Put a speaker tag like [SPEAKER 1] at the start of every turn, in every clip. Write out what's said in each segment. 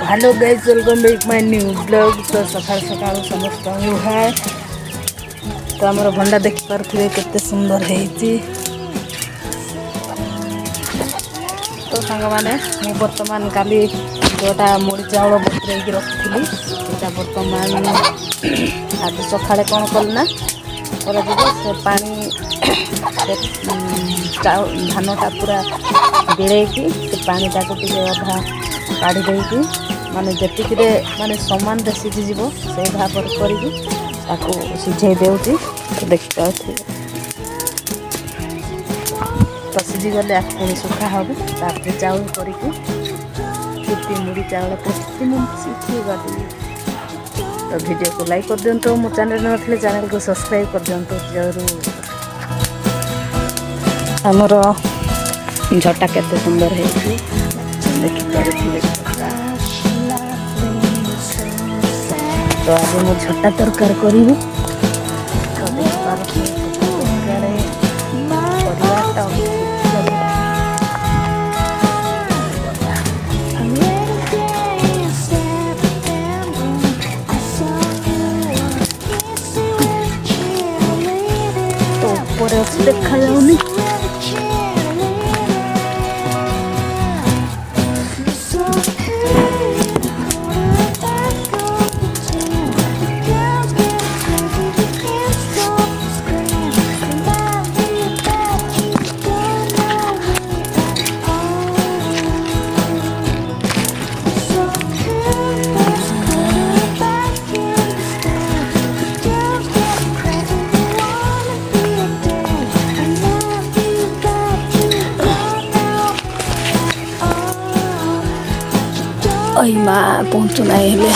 [SPEAKER 1] Hello guys, welcome back my new blog. तो सकाल सकाल समस्त हाय। तो आमर भंडा देखि पारे केते सुंदर है। तो सांग मैंने मु बर्तमान काली जोटा मुड़ी चाउल बतुरे रखी से बर्तमान आज सकाଳେ कौन कलना से पानी धानटा पूरा गिड़ेकी से पानी टाक अधा काढ़ी देकी माने जतिक माने समान सीझीज से भाव कर सीझे देउची। तो देखिए तो सीझी गले पुणी सुखा हम तापर चाउल करती मुड़ी चाउल पस्ती सीखी गली। तो वीडियो को लाइक कर दिंतु, मो चैनल न चैनल को सब्सक्राइब कर दिंतु जरूर। आमर झटा केते सुंदर है देखिए। तो आज मु झटा तरकार करी तो ऊपर देखा जाऊनी। ओई माँ पहुँचु ना हेले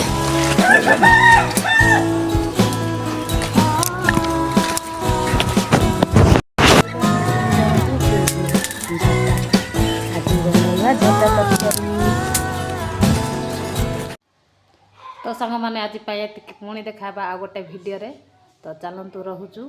[SPEAKER 1] तो सांग मैंने आज पुणी देखा आ गोटे भिडियो। तो चलतु रोचु।